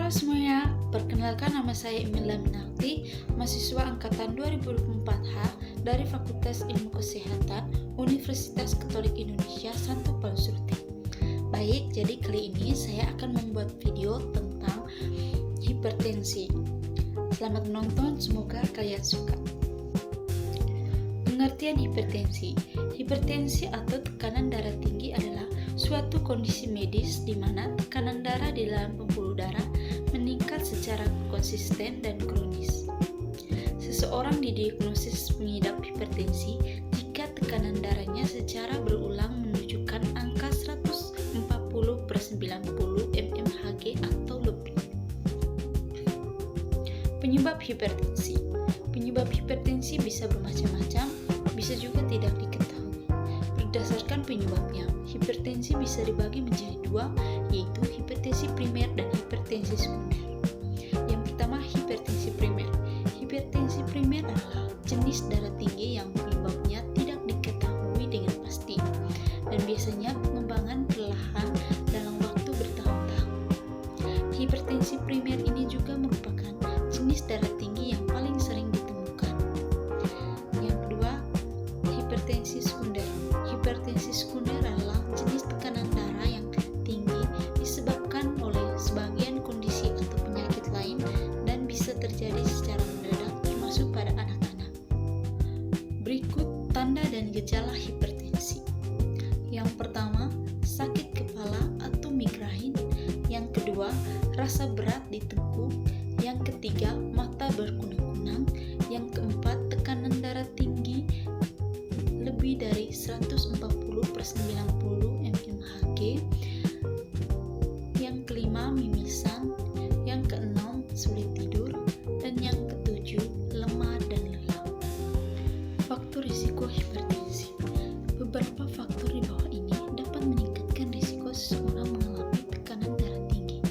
Halo semuanya, perkenalkan nama saya Emilia Minarti, mahasiswa angkatan 2024H dari Fakultas Ilmu Kesehatan Universitas Katolik Indonesia Santo Paulus Surti. Baik, jadi kali ini saya akan membuat video tentang hipertensi. Selamat menonton, semoga kalian suka. Pengertian hipertensi. Hipertensi atau tekanan darah tinggi adalah suatu kondisi medis di mana tekanan darah di dalam pembuluh darah meningkat secara konsisten dan kronis. Seseorang didiagnosis mengidap hipertensi jika tekanan darahnya secara berulang menunjukkan angka 140/90 mmHg atau lebih. Penyebab hipertensi. Penyebab hipertensi bisa bermacam-macam, bisa juga tidak diketahui. Berdasarkan penyebabnya, hipertensi bisa dibagi menjadi dua, yaitu hipertensi primer dan hipertensi sekunder. Yang pertama, hipertensi primer. Hipertensi primer adalah jenis darah tinggi yang penyebabnya tidak diketahui dengan pasti dan biasanya pengembangan perlahan dalam waktu bertahun-tahun. Hipertensi primer ini juga merupakan jenis darah tinggi yang paling sering ditemukan. Yang kedua, hipertensi sekunder. Hipertensi sekunder adalah jenis tekanan darah yang tinggi disebabkan oleh sebagian kondisi atau penyakit lain dan bisa terjadi secara mendadak termasuk pada anak-anak. Berikut tanda dan gejala hipertensi. Yang pertama, sakit kepala atau migrain. Yang kedua, rasa berat di tengkuk. Yang ketiga, mata berkunang-kunang. Yang keempat, tekanan darah tinggi lebih dari 140/90 mmHg. Yang kelima, mimisan. Yang keenam, sulit tidur. Dan yang ketujuh, lemah dan lelah. Faktor risiko hipertensi. Beberapa faktor di bawah ini dapat meningkatkan risiko seseorang mengalami tekanan darah tinggi.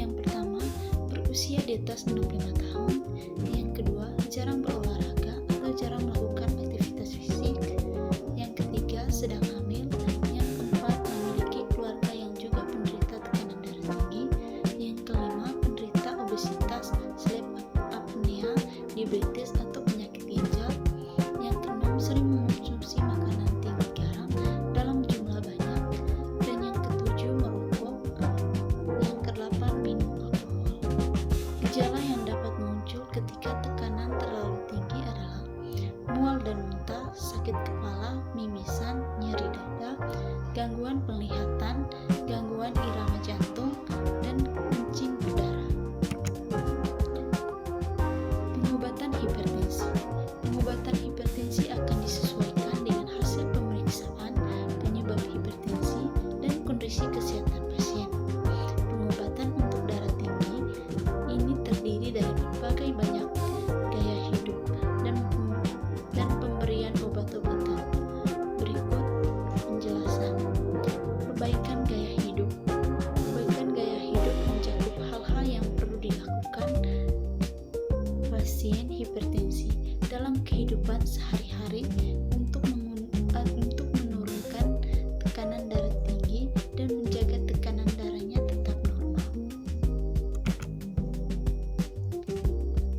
Yang pertama, berusia di atas 65 tahun. Yang kedua, jarang berolahraga atau jarang melakukan aktivitas fisik. Yang ketiga, sedang hamil. Yang keempat, memiliki keluarga yang juga penderita tekanan darah tinggi. Yang kelima, penderita obesitas, sleep apnea, diabetes atau penyakit ginjal. Yang keenam, sering mengonsumsi makanan tinggi garam dalam jumlah banyak. Dan yang ketujuh, merokok. Yang kedelapan, minum alkohol. Gejala yang dapat muncul ketika tekanan terlalu tinggi adalah mual dan muntah, sakit kepala, mimisan, nyeri dada, gangguan penglihatan, gangguan irama jantung, dan kencing berdarah. Pengobatan hipertensi. Pengobatan hipertensi akan disesuaikan dengan hasil pemeriksaan penyebab hipertensi dan kondisi kesehatan pasien. Pengobatan untuk darah tinggi ini terdiri dari berbagai banyak gaya hidup dan pemberian obat-obatan. Berikut penjelasan. Perbaikan gaya hidup. Perbaikan gaya hidup mencakup hal-hal yang perlu dilakukan pasien hipertensi dalam kehidupan sehari-hari untuk menurunkan tekanan darah tinggi dan menjaga tekanan darahnya tetap normal.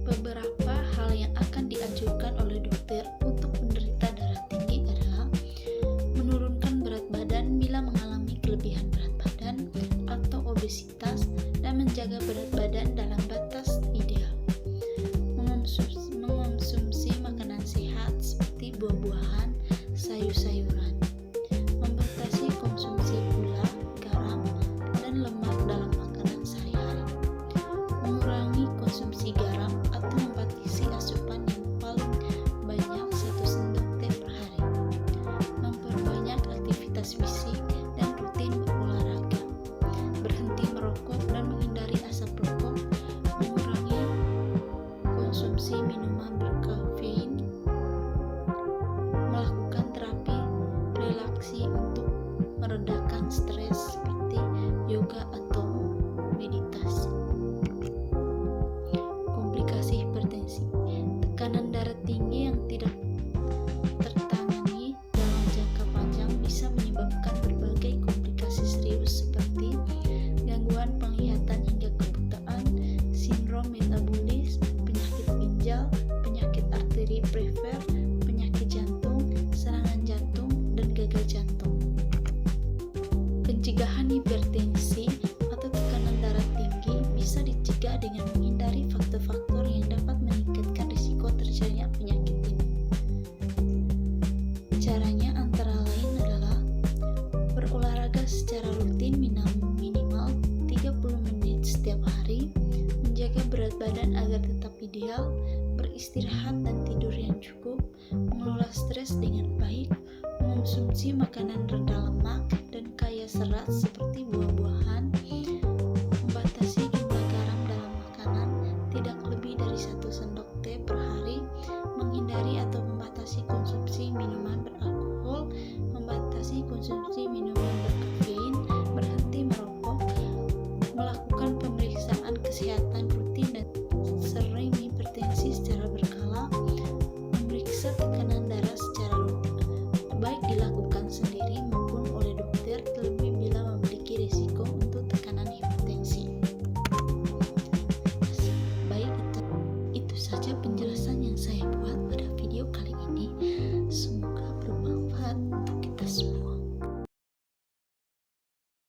Beberapa hal yang akan dianjurkan oleh dokter untuk penderita darah tinggi adalah menurunkan berat badan bila mengalami kelebihan berat badan atau obesitas dan menjaga berat badan dalam batas ideal. Mengonsumsi makanan sehat seperti buah-buahan, sayur-sayuran. Membatasi konsumsi gula, garam, dan lemak dalam makanan sehari-hari. Mengurangi konsumsi garam atau membatasi asupan yang paling banyak 1 sendok teh per hari. Memperbanyak aktivitas fisik dan rutin berolahraga. Berhenti merokok dan menghindari asap rokok. Mengurangi ideal, beristirahat dan tidur yang cukup, mengelola stres dengan baik, mengonsumsi makanan rendah lemak,